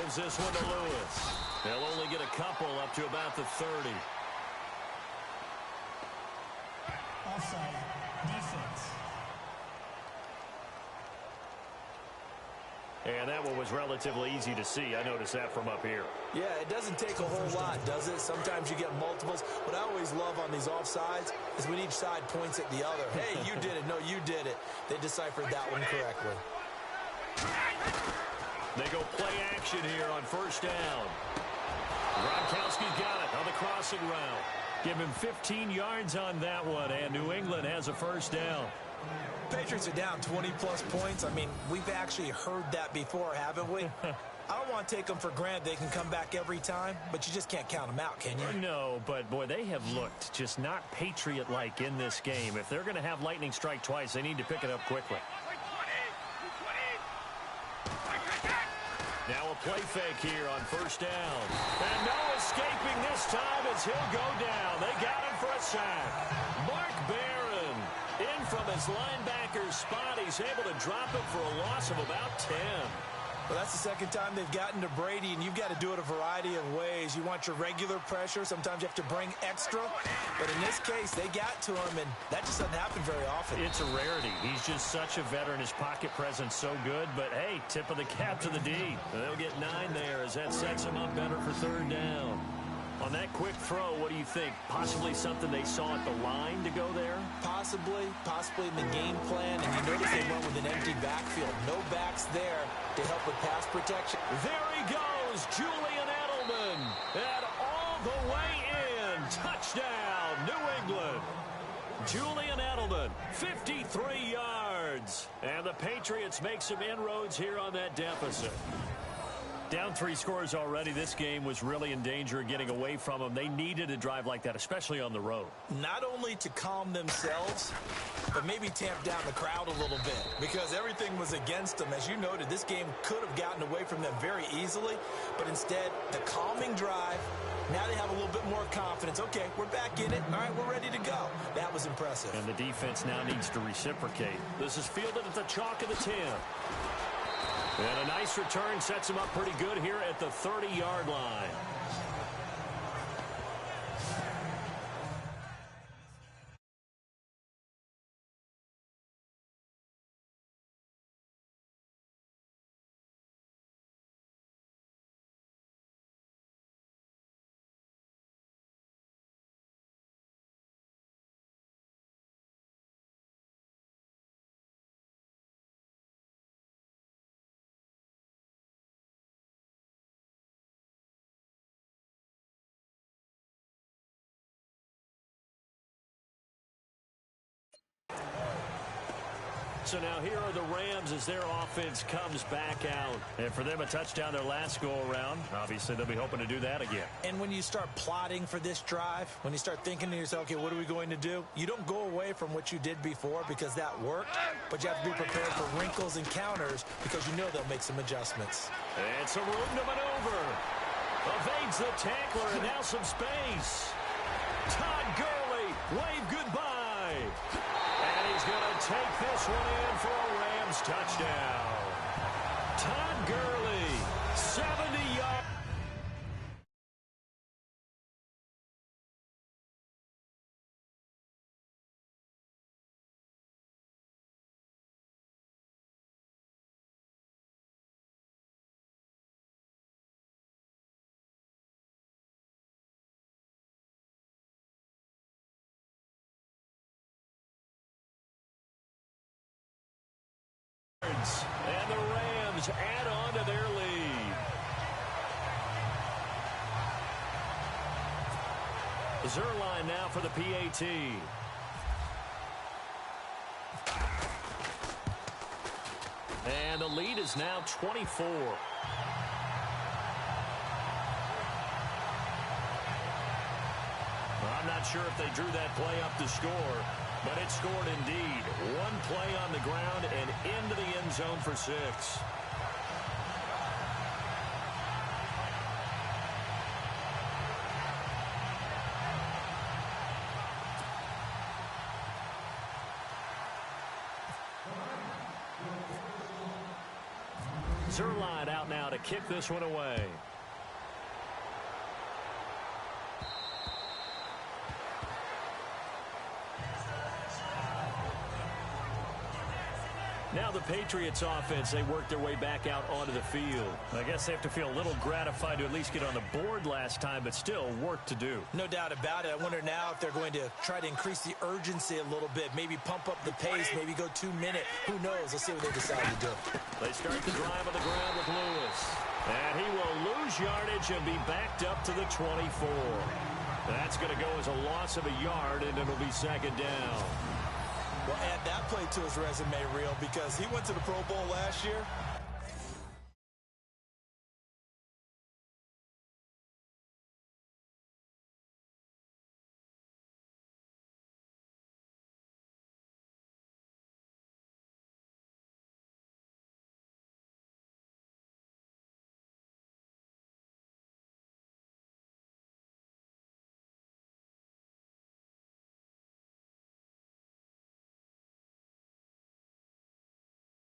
gives this one to Lewis. They'll only get a couple up to about the 30. Offside, defense. And that one was relatively easy to see. I noticed that from up here. Yeah, it doesn't take a whole lot, does it? Sometimes you get multiples. What I always love on these offsides is when each side points at the other. Hey, you did it. No, you did it. They deciphered that one correctly. They go play action here on first down. Gronkowski's got it on the crossing route. Give him 15 yards on that one, and New England has a first down. Patriots are down 20-plus points. I mean, we've actually heard that before, haven't we? I don't want to take them for granted they can come back every time, but you just can't count them out, can you? No, but, boy, they have looked just not Patriot-like in this game. If they're going to have lightning strike twice, they need to pick it up quickly. Now a play fake here on first down. And no escaping this time as he'll go down. They got him for a sack. Mark Barron in from his linebacker spot. He's able to drop it for a loss of about 10. Well, that's the second time they've gotten to Brady, and you've got to do it a variety of ways. You want your regular pressure. Sometimes you have to bring extra. But in this case, they got to him, and that just doesn't happen very often. It's a rarity. He's just such a veteran. His pocket presence so good. But, hey, tip of the cap to the D. They'll get 9 there as that sets him up better for third down. On that quick throw, what do you think? Possibly something they saw at the line to go there? Possibly in the game plan. And you notice they went with an empty backfield. No backs there to help with pass protection. There he goes, Julian Edelman. And all the way in. Touchdown, New England. Julian Edelman, 53 yards. And the Patriots make some inroads here on that deficit. Down 3 scores already. This game was really in danger of getting away from them. They needed a drive like that, especially on the road. Not only to calm themselves, but maybe tamp down the crowd a little bit because everything was against them. As you noted, this game could have gotten away from them very easily, but instead, the calming drive, now they have a little bit more confidence. Okay, we're back in it. All right, we're ready to go. That was impressive. And the defense now needs to reciprocate. This is fielded at the chalk of the 10. And a nice return sets him up pretty good here at the 30-yard line. So now here are the Rams as their offense comes back out. And for them, a touchdown their last go-around. Obviously, they'll be hoping to do that again. And when you start plotting for this drive, when you start thinking to yourself, okay, what are we going to do? You don't go away from what you did before because that worked, but you have to be prepared for wrinkles and counters because you know they'll make some adjustments. And some room to maneuver. Evades the tackler and now some space. Todd Gurley, wave goodbye. And he's going to take this one in for a Rams touchdown. Todd Gurley, 70 yards. And the Rams add on to their lead. Zerline now for the PAT. And the lead is now 24. I'm not sure if they drew that play up to score, but it scored indeed. One play on the ground and into the end zone for 6. Zerline out now to kick this one away. Now the Patriots offense, they work their way back out onto the field. I guess they have to feel a little gratified to at least get on the board last time, but still work to do. No doubt about it. I wonder now if they're going to try to increase the urgency a little bit, maybe pump up the pace, maybe go 2 minute. Who knows? Let's see what they decide to do. They start the drive on the ground with Lewis. And he will lose yardage and be backed up to the 24. That's going to go as a loss of a yard, and it'll be second down. Well, add that play to his resume reel because he went to the Pro Bowl last year.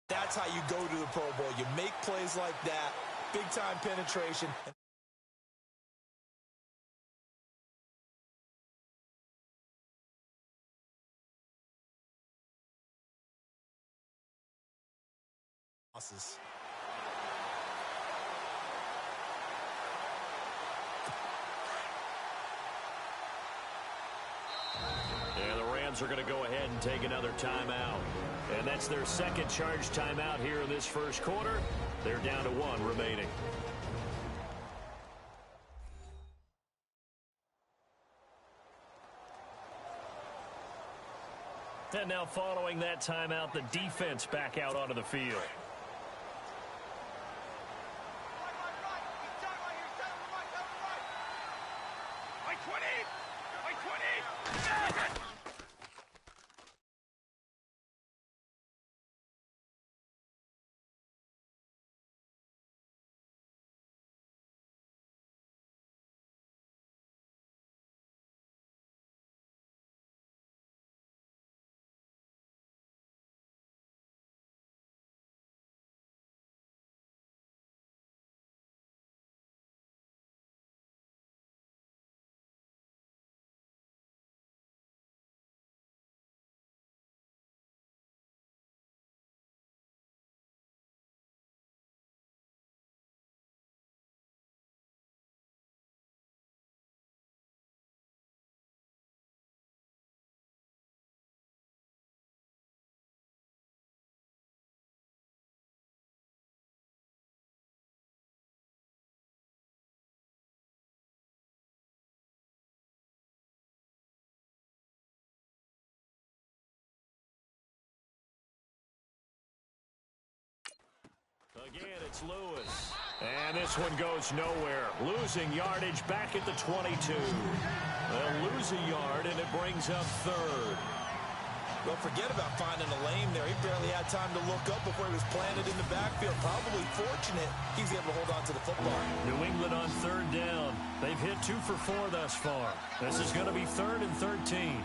That's how you go to the Pro Bowl. You make plays like that, big-time penetration. Losses. Yeah, the Rams are going to go ahead and take another timeout. And that's their second charge timeout here in this first quarter. They're down to 1 remaining. And now following that timeout, the defense back out onto the field. Again, it's Lewis. And this one goes nowhere. Losing yardage back at the 22. They'll lose a yard, and it brings up third. Well, forget about finding a lane there. He barely had time to look up before he was planted in the backfield. Probably fortunate he's able to hold on to the football. New England on third down. They've hit 2 for 4 thus far. This is going to be 3rd and 13.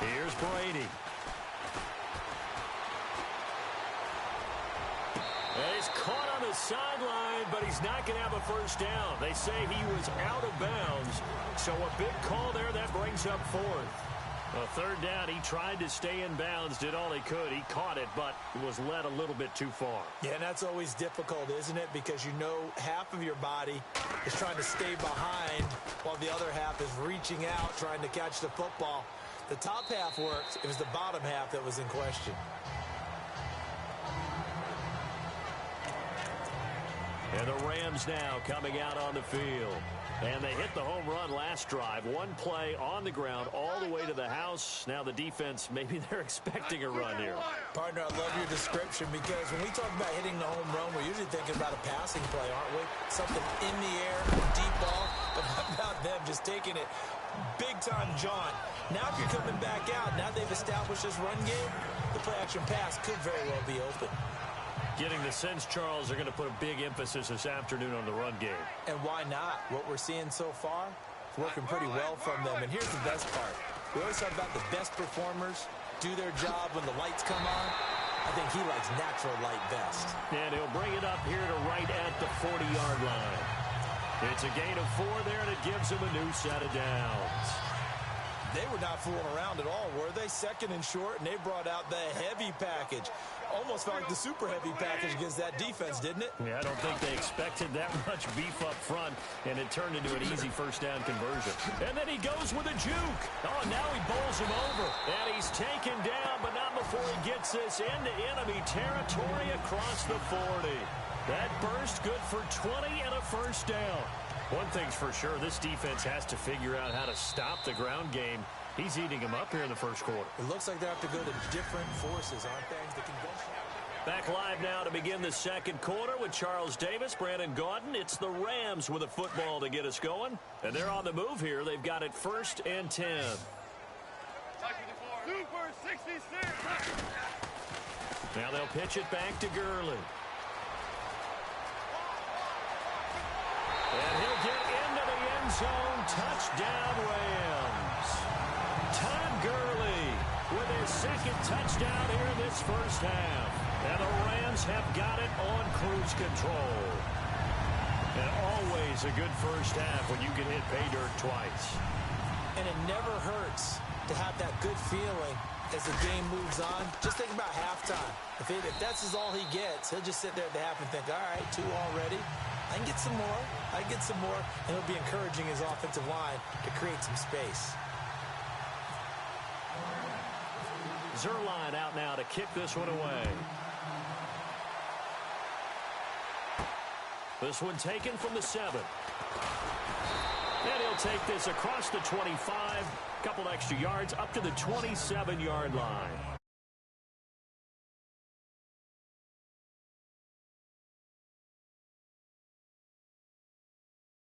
Here's Brady. He's caught on the sideline, but he's not going to have a first down. They say he was out of bounds, so a big call there. That brings up 4th. A 3rd down, he tried to stay in bounds, did all he could. He caught it, but was led a little bit too far. Yeah, and that's always difficult, isn't it? Because you know half of your body is trying to stay behind while the other half is reaching out, trying to catch the football. The top half worked. It was the bottom half that was in question. And the Rams now coming out on the field. And they hit the home run last drive. 1 play on the ground all the way to the house. Now the defense, maybe they're expecting a run here. Partner, I love your description because when we talk about hitting the home run, we're usually thinking about a passing play, aren't we? Something in the air, deep ball. But how about them just taking it big time, John? Now if you're coming back out, now they've established this run game, the play action pass could very well be open. Getting the sense, Charles, they're going to put a big emphasis this afternoon on the run game. And why not? What we're seeing so far is working pretty well from them. And here's the best part. We always talk about the best performers do their job when the lights come on. I think he likes natural light best. And he'll bring it up here to right at the 40-yard line. It's a gain of 4 there, and it gives him a new set of downs. They were not fooling around at all, were they? Second and short, and they brought out the heavy package. Almost felt like the super heavy package against that defense, didn't it? Yeah, I don't think they expected that much beef up front, and it turned into an easy first down conversion. And then he goes with a juke. Oh, now he bowls him over. And he's taken down, but not before he gets this into enemy territory across the 40. That burst good for 20 and a first down. One thing's for sure, this defense has to figure out how to stop the ground game. He's eating him up here in the first quarter. It looks like they have to go to different forces, aren't they? The convention. Back live now to begin the second quarter with Charles Davis, Brandon Gaudin. It's the Rams with a football to get us going. And they're on the move here. They've got it 1st and 10. Super 66. Now they'll pitch it back to Gurley. And he'll get into the end zone. Touchdown, Rams. Todd Gurley with his second touchdown here in this first half. And the Rams have got it on cruise control. And always a good first half when you can hit pay dirt twice. And it never hurts to have that good feeling as the game moves on. Just think about halftime. If that's all he gets, he'll just sit there at the half and think, all right, 2 already. I can get some more. I can get some more. And he'll be encouraging his offensive line to create some space. Zerline out now to kick this one away. This one taken from the 7. And he'll take this across the 25. Couple extra yards up to the 27-yard line.